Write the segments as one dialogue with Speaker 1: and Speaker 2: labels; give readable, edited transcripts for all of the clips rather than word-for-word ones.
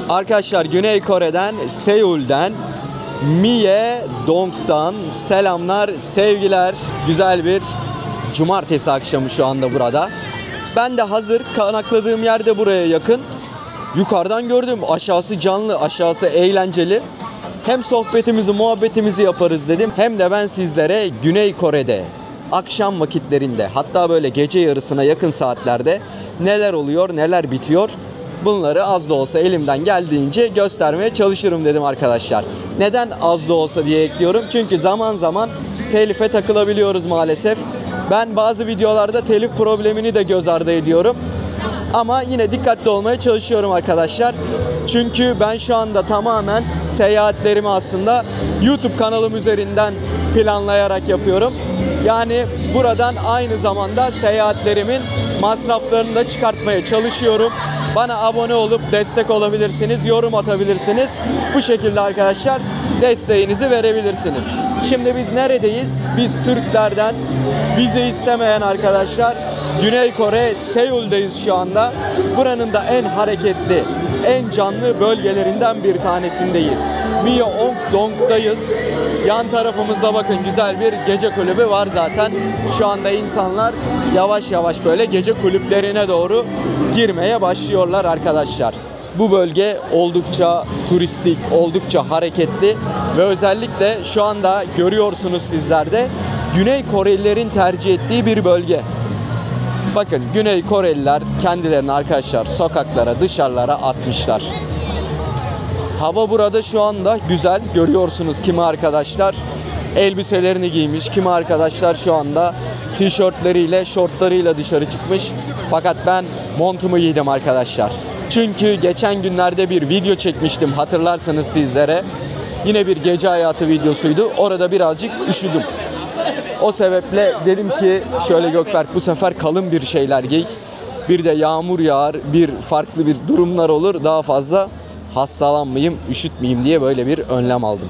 Speaker 1: Arkadaşlar Güney Kore'den, Seul'den, Mye-dong'dan selamlar, sevgiler. Güzel bir cumartesi akşamı şu anda burada. Ben de hazır konakladığım yerde buraya yakın. Yukarıdan gördüm. Aşağısı canlı, aşağısı eğlenceli. Hem sohbetimizi, muhabbetimizi yaparız dedim. Hem de ben sizlere Güney Kore'de akşam vakitlerinde, hatta böyle gece yarısına yakın saatlerde neler oluyor, neler bitiyor, bunları az da olsa elimden geldiğince göstermeye çalışırım dedim arkadaşlar. Neden az da olsa diye ekliyorum? Çünkü zaman zaman telife takılabiliyoruz maalesef. Ben bazı videolarda telif problemini de göz ardı ediyorum. Ama yine dikkatli olmaya çalışıyorum arkadaşlar. Çünkü ben şu anda tamamen seyahatlerimi aslında YouTube kanalım üzerinden planlayarak yapıyorum. Yani buradan aynı zamanda seyahatlerimin masraflarını da çıkartmaya çalışıyorum. Bana abone olup destek olabilirsiniz, yorum atabilirsiniz. Bu şekilde arkadaşlar desteğinizi verebilirsiniz. Şimdi biz neredeyiz? Biz Türklerden vize istemeyen arkadaşlar Güney Kore, Seul'deyiz şu anda. Buranın da en hareketli, en canlı bölgelerinden bir tanesindeyiz. Mye-dong'dayız. Yan tarafımızda bakın güzel bir gece kulübü var zaten. Şu anda insanlar yavaş yavaş böyle gece kulüplerine doğru girmeye başlıyorlar arkadaşlar. Bu bölge oldukça turistik, oldukça hareketli ve özellikle şu anda görüyorsunuz sizler de Güney Korelilerin tercih ettiği bir bölge. Bakın Güney Koreliler kendilerini arkadaşlar sokaklara, dışarılara atmışlar. Hava burada şu anda güzel. Görüyorsunuz kimi arkadaşlar elbiselerini giymiş, kimi arkadaşlar şu anda tişörtleriyle, şortlarıyla dışarı çıkmış. Fakat ben montumu giydim arkadaşlar. Çünkü geçen günlerde bir video çekmiştim hatırlarsanız sizlere. Yine bir gece hayatı videosuydu. Orada birazcık üşüdüm. O sebeple dedim ki şöyle Gökberk bu sefer kalın bir şeyler giy. Bir de yağmur yağar, bir farklı bir durumlar olur. Daha fazla hastalanmayayım, üşütmeyeyim diye böyle bir önlem aldım.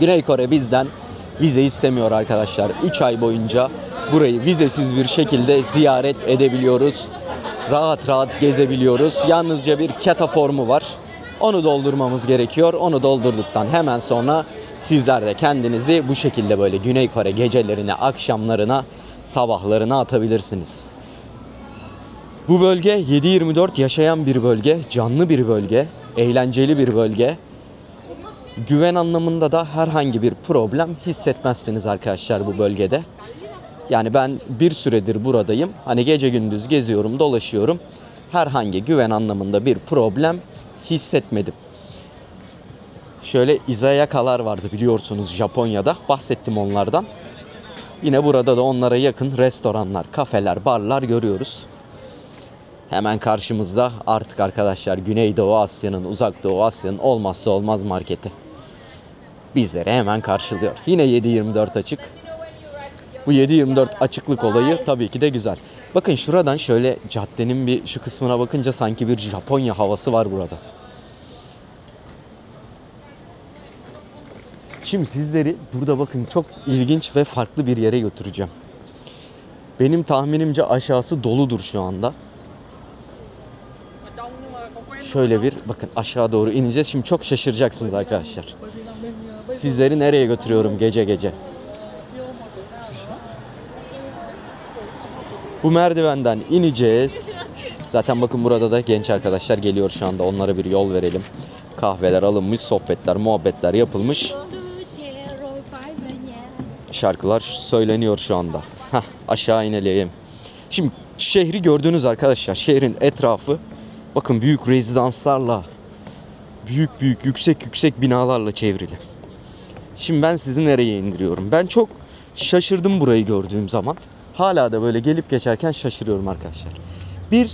Speaker 1: Güney Kore bizden vize istemiyor arkadaşlar. 3 ay boyunca burayı vizesiz bir şekilde ziyaret edebiliyoruz. Rahat rahat gezebiliyoruz. Yalnızca bir keta formu var. Onu doldurmamız gerekiyor. Onu doldurduktan hemen sonra sizler de kendinizi bu şekilde böyle Güney Kore gecelerine, akşamlarına, sabahlarına atabilirsiniz. Bu bölge 7/24 yaşayan bir bölge, canlı bir bölge, eğlenceli bir bölge. Güven anlamında da herhangi bir problem hissetmezsiniz arkadaşlar bu bölgede. Yani ben bir süredir buradayım. Hani gece gündüz geziyorum, dolaşıyorum. Herhangi güven anlamında bir problem hissetmedim. Şöyle izayakalar vardı biliyorsunuz Japonya'da. Bahsettim onlardan. Yine burada da onlara yakın restoranlar, kafeler, barlar görüyoruz. Hemen karşımızda artık arkadaşlar Güneydoğu Asya'nın, Uzak Doğu Asya'nın olmazsa olmaz marketi. Bizleri hemen karşılıyor. Yine 7/24 açık. Bu 7/24 açıklık olayı tabii ki de güzel. Bakın şuradan şöyle caddenin bir şu kısmına bakınca sanki bir Japonya havası var burada. Şimdi sizleri burada bakın çok ilginç ve farklı bir yere götüreceğim. Benim tahminimce aşağısı doludur şu anda. Şöyle bir bakın aşağı doğru ineceğiz. Şimdi çok şaşıracaksınız arkadaşlar. Sizleri nereye götürüyorum gece gece? Bu merdivenden ineceğiz. Zaten bakın burada da genç arkadaşlar geliyor şu anda. Onlara bir yol verelim. Kahveler alınmış, sohbetler, muhabbetler yapılmış. Şarkılar söyleniyor şu anda. Aşağı inelim. Şimdi şehri gördünüz arkadaşlar. Şehrin etrafı bakın büyük rezidanslarla, büyük yüksek binalarla çevrili. Şimdi ben sizi nereye indiriyorum? Ben çok şaşırdım burayı gördüğüm zaman. Hala da böyle gelip geçerken şaşırıyorum arkadaşlar. Bir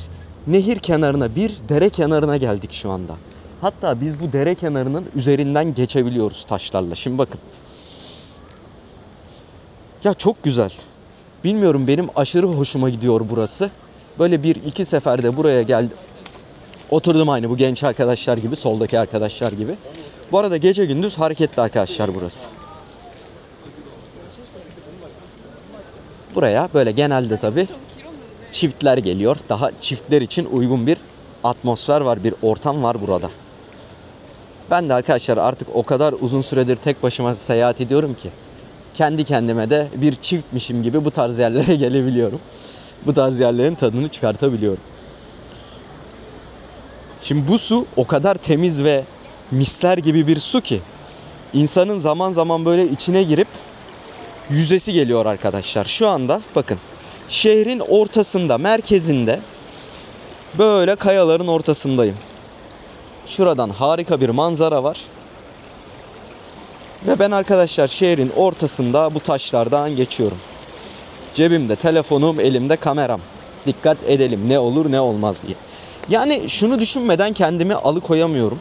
Speaker 1: nehir kenarına, bir dere kenarına geldik şu anda. Hatta biz bu dere kenarının üzerinden geçebiliyoruz taşlarla. Şimdi bakın. Ya çok güzel. Bilmiyorum benim aşırı hoşuma gidiyor burası. Böyle bir iki seferde buraya geldim. Oturdum aynı bu genç arkadaşlar gibi, soldaki arkadaşlar gibi. Bu arada gece gündüz hareketli arkadaşlar burası. Buraya böyle genelde tabii çiftler geliyor. Daha çiftler için uygun bir atmosfer var, bir ortam var burada. Ben de arkadaşlar artık o kadar uzun süredir tek başıma seyahat ediyorum ki kendi kendime de bir çiftmişim gibi bu tarz yerlere gelebiliyorum. Bu tarz yerlerin tadını çıkartabiliyorum. Şimdi bu su o kadar temiz ve misler gibi bir su ki insanın zaman zaman böyle içine girip yüzesi geliyor arkadaşlar. Şu anda bakın şehrin ortasında, merkezinde böyle kayaların ortasındayım. Şuradan harika bir manzara var. Ve ben arkadaşlar şehrin ortasında bu taşlardan geçiyorum. Cebimde telefonum, elimde kameram. Dikkat edelim ne olur ne olmaz diye. Yani şunu düşünmeden kendimi alıkoyamıyorum.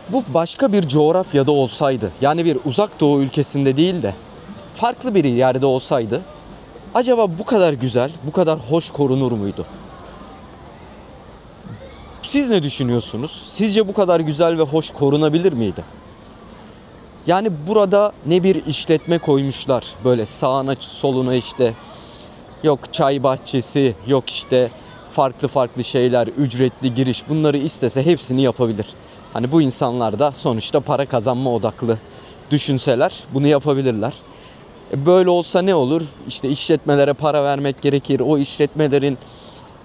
Speaker 1: Bu başka bir coğrafyada olsaydı, yani bir uzak doğu ülkesinde değil de farklı bir yerde olsaydı acaba bu kadar güzel, bu kadar hoş korunur muydu? Siz ne düşünüyorsunuz? Sizce bu kadar güzel ve hoş korunabilir miydi? Yani burada ne bir işletme koymuşlar, böyle sağına soluna işte yok çay bahçesi, yok işte farklı farklı şeyler, ücretli giriş, bunları istese hepsini yapabilir. Hani bu insanlar da sonuçta para kazanma odaklı düşünseler bunu yapabilirler. Böyle olsa ne olur? İşte işletmelere para vermek gerekir. O işletmelerin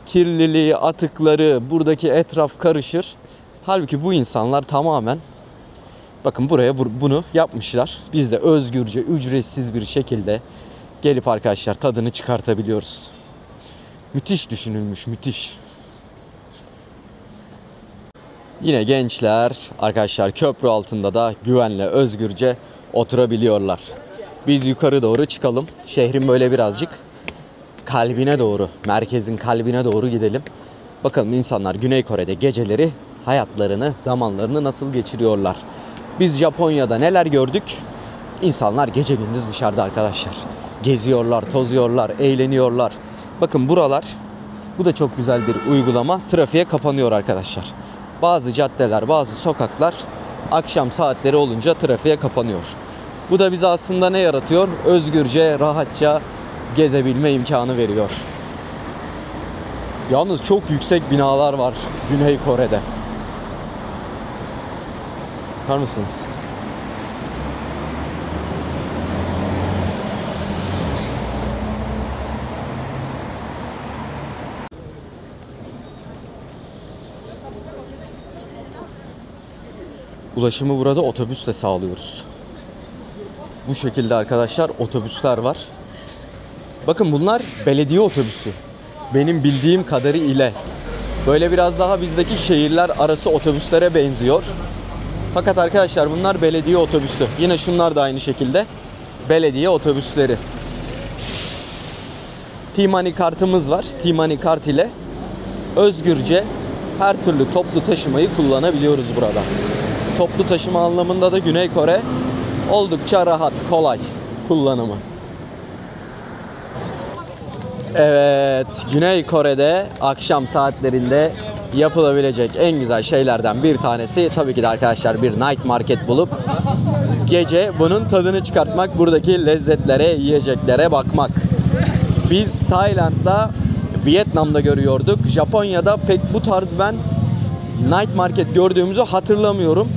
Speaker 1: kirliliği, atıkları, buradaki etraf karışır. Halbuki bu insanlar tamamen bakın buraya bunu yapmışlar. Biz de özgürce, ücretsiz bir şekilde gelip arkadaşlar tadını çıkartabiliyoruz. Müthiş düşünülmüş, müthiş. Yine gençler arkadaşlar köprü altında da güvenle, özgürce oturabiliyorlar. Biz yukarı doğru çıkalım. Şehrin böyle birazcık kalbine doğru, merkezin kalbine doğru gidelim. Bakalım insanlar Güney Kore'de geceleri hayatlarını, zamanlarını nasıl geçiriyorlar. Biz Japonya'da neler gördük? İnsanlar gece gündüz dışarıda arkadaşlar. Geziyorlar, tozuyorlar, eğleniyorlar. Bakın buralar, bu da çok güzel bir uygulama. Trafiğe kapanıyor arkadaşlar. Bazı caddeler, bazı sokaklar akşam saatleri olunca trafiğe kapanıyor. Bu da bize aslında ne yaratıyor? Özgürce, rahatça gezebilme imkanı veriyor. Yalnız çok yüksek binalar var Güney Kore'de. Bakar mısınız? Ulaşımı burada otobüsle sağlıyoruz. Bu şekilde arkadaşlar otobüsler var. Bakın bunlar belediye otobüsü. Benim bildiğim kadarı ile böyle biraz daha bizdeki şehirler arası otobüslere benziyor. Fakat arkadaşlar bunlar belediye otobüsü. Yine şunlar da aynı şekilde belediye otobüsleri. T-Money kartımız var. T-Money kart ile özgürce her türlü toplu taşımayı kullanabiliyoruz burada. Toplu taşıma anlamında da Güney Kore oldukça rahat, kolay kullanımı. Evet, Güney Kore'de akşam saatlerinde yapılabilecek en güzel şeylerden bir tanesi tabii ki de arkadaşlar bir night market bulup gece bunun tadını çıkartmak, buradaki lezzetlere, yiyeceklere bakmak. Biz Tayland'da, Vietnam'da görüyorduk. Japonya'da pek bu tarz ben night market gördüğümüzü hatırlamıyorum.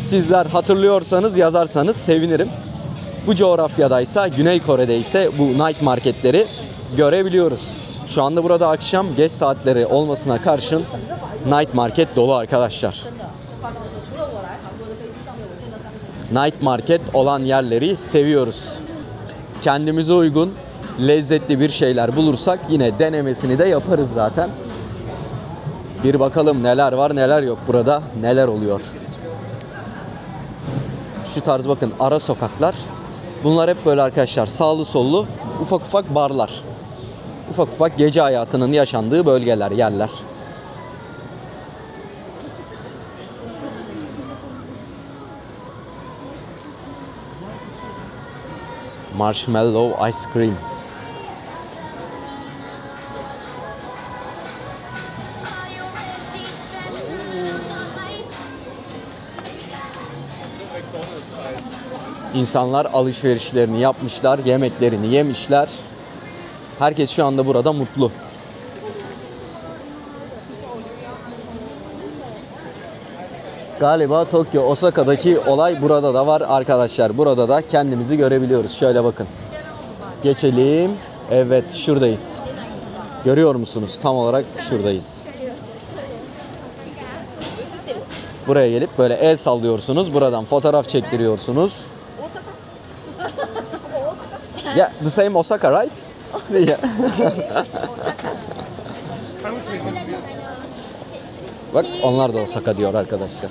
Speaker 1: Sizler hatırlıyorsanız yazarsanız sevinirim. Bu coğrafyadaysa, Güney Kore'de ise bu night marketleri görebiliyoruz. Şu anda burada akşam geç saatleri olmasına karşın night market dolu arkadaşlar. Night market olan yerleri seviyoruz. Kendimize uygun, lezzetli bir şeyler bulursak yine denemesini de yaparız zaten. Bir bakalım neler var neler yok burada, neler oluyor. Şu tarz bakın ara sokaklar. Bunlar hep böyle arkadaşlar sağlı sollu ufak ufak barlar. Ufak ufak gece hayatının yaşandığı bölgeler, yerler. Marshmallow ice cream. İnsanlar alışverişlerini yapmışlar, yemeklerini yemişler. Herkes şu anda burada mutlu. Galiba Tokyo, Osaka'daki olay burada da var arkadaşlar. Burada da kendimizi görebiliyoruz. Şöyle bakın. Geçelim. Evet, şuradayız. Görüyor musunuz? Tam olarak şuradayız. Buraya gelip böyle el sallıyorsunuz. Buradan fotoğraf çektiriyorsunuz. Yeah, the same Osaka, right? Yeah. Bak onlar da Osaka diyor arkadaşlar.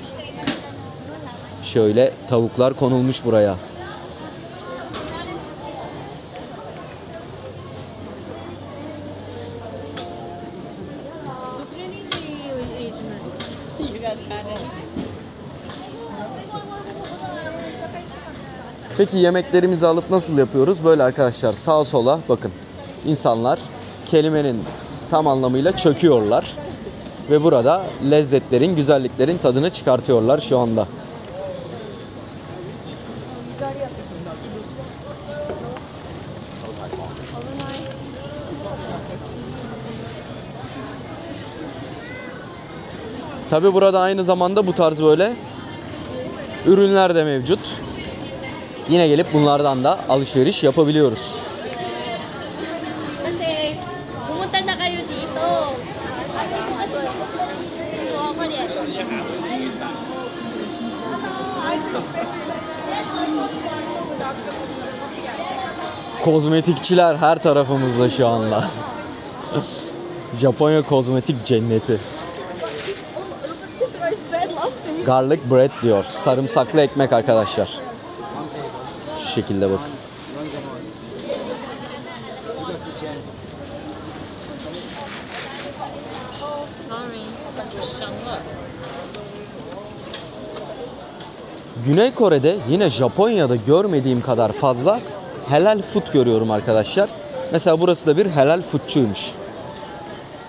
Speaker 1: Şöyle tavuklar konulmuş buraya. Peki yemeklerimizi alıp nasıl yapıyoruz? Böyle arkadaşlar, sağa sola bakın. İnsanlar kelimenin tam anlamıyla çöküyorlar. Ve burada lezzetlerin, güzelliklerin tadını çıkartıyorlar şu anda. Tabi burada aynı zamanda bu tarz böyle ürünler de mevcut. Yine gelip bunlardan da alışveriş yapabiliyoruz. Kozmetikçiler her tarafımızda şu anda. Japonya kozmetik cenneti. Garlic bread diyor. Sarımsaklı ekmek arkadaşlar. Şu şekilde bakın. Güney Kore'de yine Japonya'da görmediğim kadar fazla helal food görüyorum arkadaşlar. Mesela burası da bir helal foodçuymuş.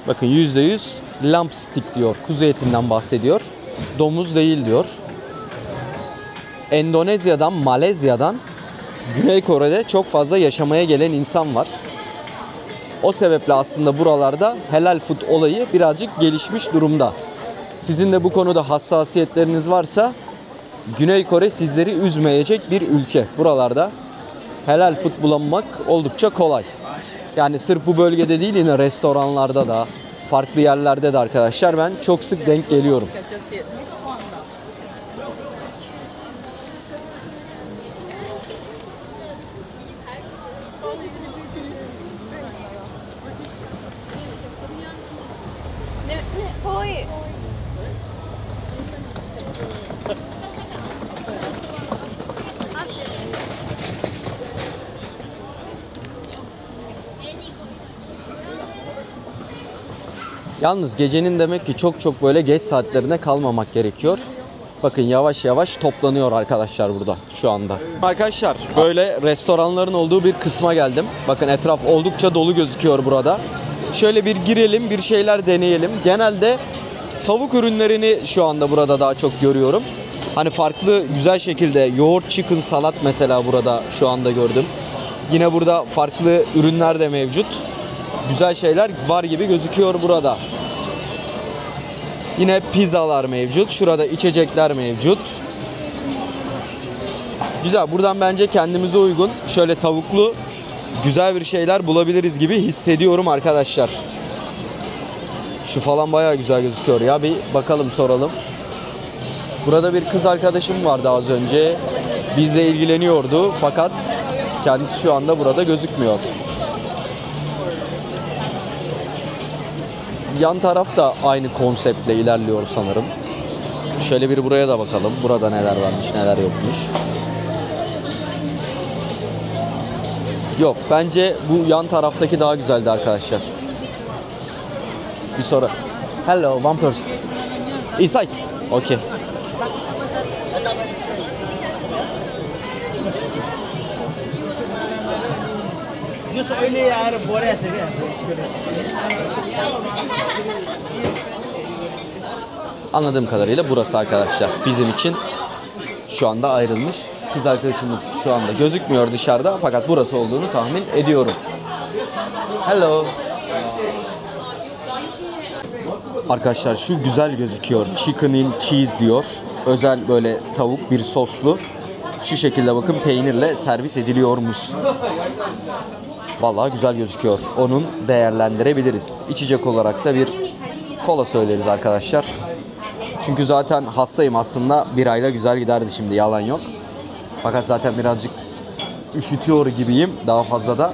Speaker 1: Bakın %100 lamb stick diyor. Kuzu etinden bahsediyor. Domuz değil diyor. Endonezya'dan, Malezya'dan Güney Kore'de çok fazla yaşamaya gelen insan var. O sebeple aslında buralarda helal food olayı birazcık gelişmiş durumda. Sizin de bu konuda hassasiyetleriniz varsa Güney Kore sizleri üzmeyecek bir ülke. Buralarda helal food bulamak oldukça kolay. Yani sırf bu bölgede değil, yine restoranlarda da, farklı yerlerde de arkadaşlar ben çok sık denk geliyorum. Yalnız gecenin demek ki çok böyle geç saatlerine kalmamak gerekiyor. Bakın yavaş yavaş toplanıyor arkadaşlar burada şu anda. Arkadaşlar böyle restoranların olduğu bir kısma geldim. Bakın etraf oldukça dolu gözüküyor burada. Şöyle bir girelim, bir şeyler deneyelim. Genelde tavuk ürünlerini şu anda burada daha çok görüyorum. Hani farklı güzel şekilde yoğurt chicken salat mesela burada şu anda gördüm. Yine burada farklı ürünler de mevcut. Güzel şeyler var gibi gözüküyor burada. Yine pizzalar mevcut. Şurada içecekler mevcut. Güzel. Buradan bence kendimize uygun şöyle tavuklu güzel bir şeyler bulabiliriz gibi hissediyorum arkadaşlar. Şu falan bayağı güzel gözüküyor ya. Bir bakalım, soralım. Burada bir kız arkadaşım vardı az önce. Bizle ilgileniyordu fakat kendisi şu anda burada gözükmüyor. Yan taraf da aynı konseptle ilerliyor sanırım. Şöyle bir buraya da bakalım. Burada neler varmış, neler yokmuş. Yok, bence bu yan taraftaki daha güzeldi arkadaşlar. Bir sonra. Hello, one person. Inside. Okay. Anladığım kadarıyla burası arkadaşlar bizim için şu anda ayrılmış. Kız arkadaşımız şu anda gözükmüyor dışarıda fakat burası olduğunu tahmin ediyorum. Hello. Arkadaşlar şu güzel gözüküyor. Chicken in cheese diyor. özel böyle tavuk bir soslu. Şu şekilde bakın peynirle servis ediliyormuş. Vallahi güzel gözüküyor. Onun değerlendirebiliriz. İçecek olarak da bir kola söyleriz arkadaşlar. Çünkü zaten hastayım aslında. Birayla güzel giderdi şimdi, yalan yok. Fakat zaten birazcık üşütüyor gibiyim. Daha fazla da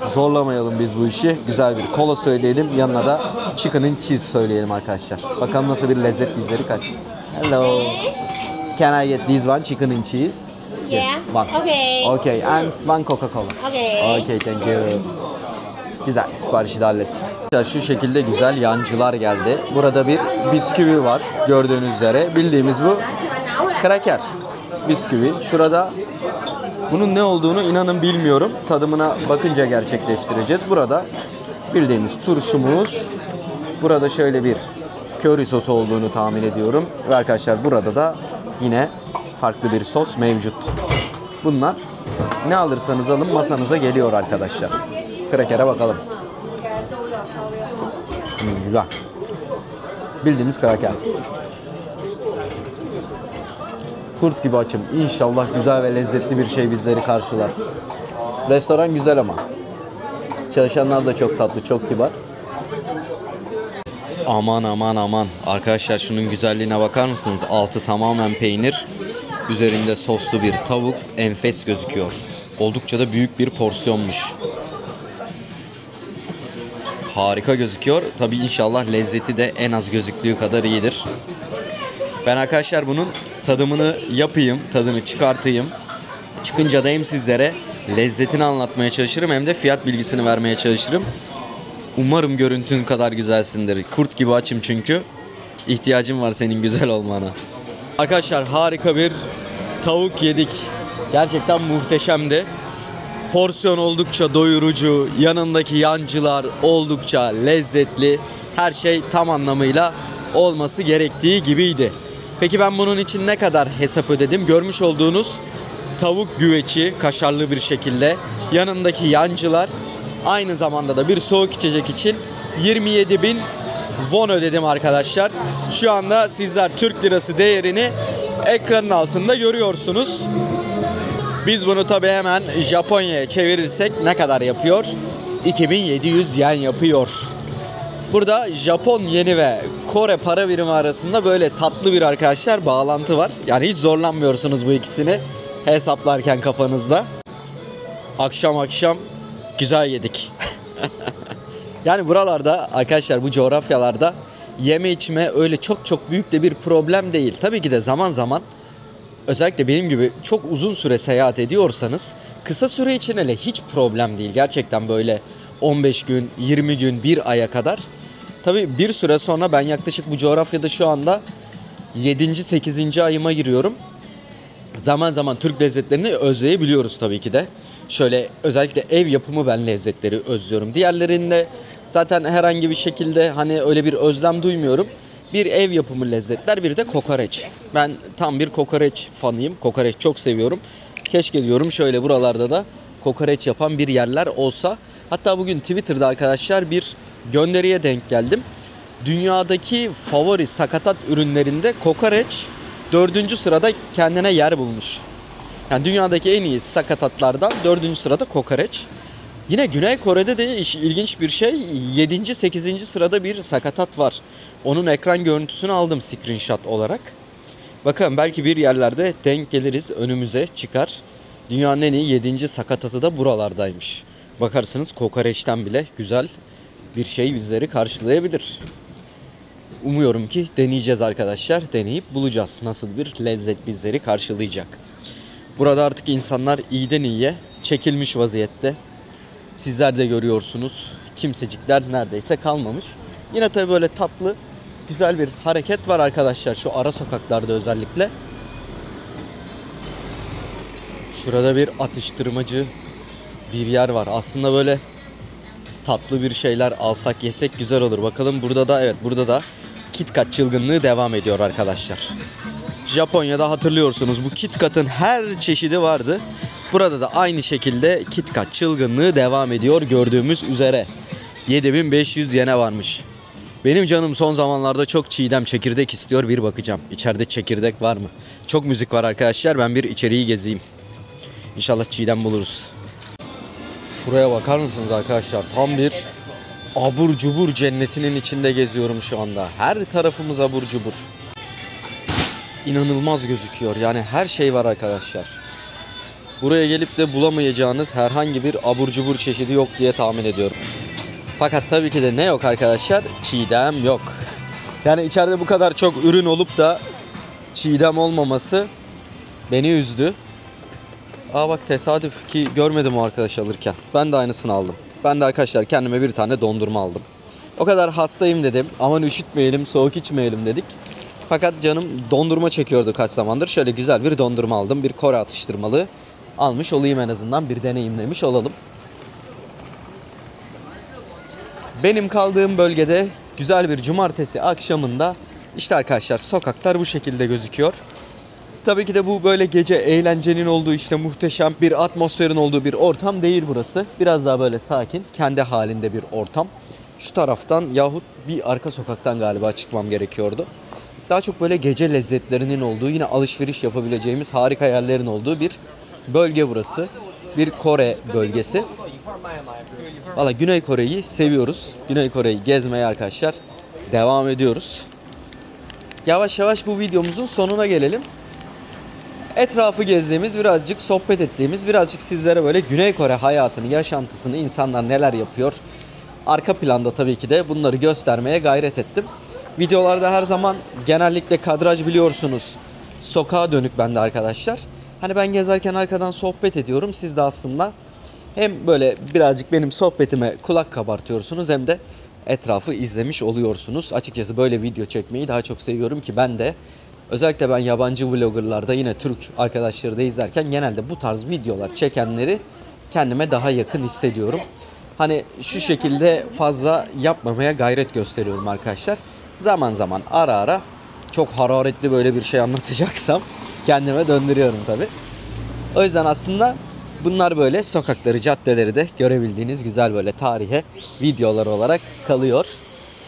Speaker 1: zorlamayalım biz bu işi. Güzel bir kola söyleyelim. Yanına da chicken and cheese söyleyelim arkadaşlar. Bakalım nasıl bir lezzet bizleri kaç. Hello. Can I get this one chicken and cheese?
Speaker 2: Yeah.
Speaker 1: One.
Speaker 2: Okay.
Speaker 1: Okay. And one Coca-Cola.
Speaker 2: Okay.
Speaker 1: Okay, thank you. Güzel, siparişi de hallettik. Şu şekilde güzel yancılar geldi. Burada bir bisküvi var gördüğünüz üzere. Bildiğimiz bu kraker bisküvi. Şurada bunun ne olduğunu inanın bilmiyorum. Tadımına bakınca gerçekleştireceğiz. Burada bildiğimiz turşumuz. Burada şöyle bir köri sosu olduğunu tahmin ediyorum. Ve arkadaşlar burada da yine farklı bir sos mevcut. Bunlar ne alırsanız alın masanıza geliyor arkadaşlar. Krakere bakalım. Güzel. Bildiğimiz kraker. Kurt gibi açım. İnşallah güzel ve lezzetli bir şey bizleri karşılar. Restoran güzel ama. Çalışanlar da çok tatlı, çok kibar. Aman aman aman. Arkadaşlar şunun güzelliğine bakar mısınız? Altı tamamen peynir. Üzerinde soslu bir tavuk. Enfes gözüküyor. Oldukça da büyük bir porsiyonmuş. Harika gözüküyor. Tabii inşallah lezzeti de en az gözüktüğü kadar iyidir. Ben arkadaşlar bunun tadımını yapayım, tadını çıkartayım. Çıkınca da hem sizlere lezzetini anlatmaya çalışırım hem de fiyat bilgisini vermeye çalışırım. Umarım görüntün kadar güzelsindir. Kurt gibi açım çünkü. İhtiyacım var senin güzel olmana. Arkadaşlar harika bir tavuk yedik. Gerçekten muhteşemdi. Porsiyon oldukça doyurucu, yanındaki yancılar oldukça lezzetli. Her şey tam anlamıyla olması gerektiği gibiydi. Peki ben bunun için ne kadar hesap ödedim? Görmüş olduğunuz tavuk güveci kaşarlı bir şekilde, yanındaki yancılar, aynı zamanda da bir soğuk içecek için 27.000 won ödedim arkadaşlar. Şu anda sizler Türk lirası değerini ekranın altında görüyorsunuz. Biz bunu tabii hemen Japonya'ya çevirirsek ne kadar yapıyor? 2700 yen yapıyor. Burada Japon yeni ve Kore para birimi arasında böyle tatlı bir arkadaşlar bağlantı var. Yani hiç zorlanmıyorsunuz bu ikisini hesaplarken kafanızda. Akşam akşam güzel yedik. Yani buralarda arkadaşlar, bu coğrafyalarda yeme içme öyle çok çok büyük de bir problem değil. Tabii ki de zaman zaman, özellikle benim gibi çok uzun süre seyahat ediyorsanız, kısa süre için hele hiç problem değil. Gerçekten böyle 15 gün, 20 gün, bir aya kadar. Tabii bir süre sonra ben yaklaşık bu coğrafyada şu anda 7. 8. ayıma giriyorum. Zaman zaman Türk lezzetlerini özleyebiliyoruz tabii ki de. Şöyle özellikle ev yapımı ben lezzetleri özlüyorum. Diğerlerinde zaten herhangi bir şekilde hani öyle bir özlem duymuyorum. Bir ev yapımı lezzetler, bir de kokoreç. Ben tam bir kokoreç fanıyım. Kokoreç çok seviyorum. Keşke diyorum şöyle buralarda da kokoreç yapan bir yerler olsa. Hatta bugün Twitter'da arkadaşlar bir gönderiye denk geldim. Dünyadaki favori sakatat ürünlerinde kokoreç 4. sırada kendine yer bulmuş. Yani dünyadaki en iyi sakatatlardan 4. sırada kokoreç. Yine Güney Kore'de de ilginç bir şey, 7. 8. sırada bir sakatat var. Onun ekran görüntüsünü aldım screenshot olarak. Bakın belki bir yerlerde denk geliriz, önümüze çıkar. Dünyanın en iyi 7. sakatatı da buralardaymış. Bakarsınız kokoreçten bile güzel bir şey bizleri karşılayabilir. Umuyorum ki deneyeceğiz arkadaşlar. Deneyip bulacağız nasıl bir lezzet bizleri karşılayacak. Burada artık insanlar iyiden iyiye çekilmiş vaziyette. Sizler de görüyorsunuz. Kimsecikler neredeyse kalmamış. Yine tabii böyle tatlı, güzel bir hareket var arkadaşlar şu ara sokaklarda özellikle. Şurada bir atıştırmacı bir yer var. Aslında böyle tatlı bir şeyler alsak yesek güzel olur. Bakalım burada da, evet burada da KitKat çılgınlığı devam ediyor arkadaşlar. Japonya'da hatırlıyorsunuz bu KitKat'ın her çeşidi vardı. Burada da aynı şekilde KitKat çılgınlığı devam ediyor gördüğümüz üzere. 7500 yene varmış. Benim canım son zamanlarda çok çiğdem çekirdek istiyor. Bir bakacağım. İçeride çekirdek var mı? Çok müzik var arkadaşlar. Ben bir içeriği gezeyim. İnşallah çiğdem buluruz. Şuraya bakar mısınız arkadaşlar? Tam bir abur cubur cennetinin içinde geziyorum şu anda. Her tarafımız abur cubur. İnanılmaz gözüküyor. Yani her şey var arkadaşlar. Buraya gelip de bulamayacağınız herhangi bir abur cubur çeşidi yok diye tahmin ediyorum. Fakat tabii ki de ne yok arkadaşlar? Çiğdem yok. Yani içeride bu kadar çok ürün olup da çiğdem olmaması beni üzdü. Aa bak, tesadüf ki görmedim o arkadaş alırken. Ben de aynısını aldım. Ben de arkadaşlar kendime bir tane dondurma aldım. O kadar hastayım dedim. Aman üşütmeyelim, soğuk içmeyelim dedik. Fakat canım dondurma çekiyordu kaç zamandır. Şöyle güzel bir dondurma aldım. Bir Kore atıştırmalığı almış olayım, en azından bir deneyimlemiş olalım. Benim kaldığım bölgede güzel bir cumartesi akşamında işte arkadaşlar sokaklar bu şekilde gözüküyor. Tabii ki de bu böyle gece eğlencenin olduğu, işte muhteşem bir atmosferin olduğu bir ortam değil burası. Biraz daha böyle sakin, kendi halinde bir ortam. Şu taraftan yahut bir arka sokaktan galiba çıkmam gerekiyordu. Daha çok böyle gece lezzetlerinin olduğu, yine alışveriş yapabileceğimiz harika yerlerin olduğu bir bölge burası. Bir Kore bölgesi. Valla Güney Kore'yi seviyoruz. Güney Kore'yi gezmeye arkadaşlar devam ediyoruz. Yavaş yavaş bu videomuzun sonuna gelelim. Etrafı gezdiğimiz, birazcık sohbet ettiğimiz, birazcık sizlere böyle Güney Kore hayatını, yaşantısını, insanlar neler yapıyor, arka planda tabii ki de bunları göstermeye gayret ettim. Videolarda her zaman genellikle kadraj biliyorsunuz sokağa dönük bende arkadaşlar. Hani ben gezerken arkadan sohbet ediyorum. Siz de aslında hem böyle birazcık benim sohbetime kulak kabartıyorsunuz hem de etrafı izlemiş oluyorsunuz. Açıkçası böyle video çekmeyi daha çok seviyorum ki ben de. Özellikle ben yabancı vloggerlarda, yine Türk arkadaşları da izlerken genelde bu tarz videolar çekenleri kendime daha yakın hissediyorum. Hani şu şekilde fazla yapmamaya gayret gösteriyorum arkadaşlar. Zaman zaman ara ara çok hararetli böyle bir şey anlatacaksam kendime döndürüyorum tabii. O yüzden aslında bunlar böyle sokakları, caddeleri de görebildiğiniz güzel böyle tarihe videolar olarak kalıyor.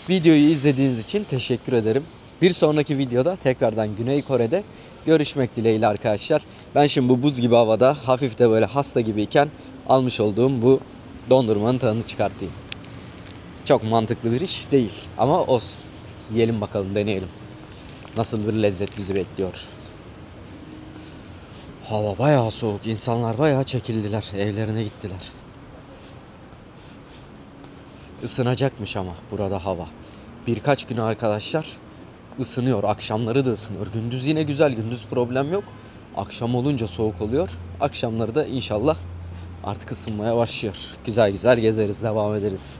Speaker 1: Videoyu izlediğiniz için teşekkür ederim. Bir sonraki videoda tekrardan Güney Kore'de görüşmek dileğiyle arkadaşlar. Ben şimdi bu buz gibi havada hafif de böyle hasta gibiyken almış olduğum bu dondurmanın tadını çıkartayım. Çok mantıklı bir iş değil ama olsun. Yiyelim bakalım, deneyelim. Nasıl bir lezzet bizi bekliyor. Hava bayağı soğuk. İnsanlar bayağı çekildiler. Evlerine gittiler. Isınacakmış ama burada hava. Birkaç gün arkadaşlar ısınıyor. Akşamları da ısınıyor. Gündüz yine güzel. Gündüz problem yok. Akşam olunca soğuk oluyor. Akşamları da inşallah artık ısınmaya başlıyor. Güzel güzel gezeriz, devam ederiz.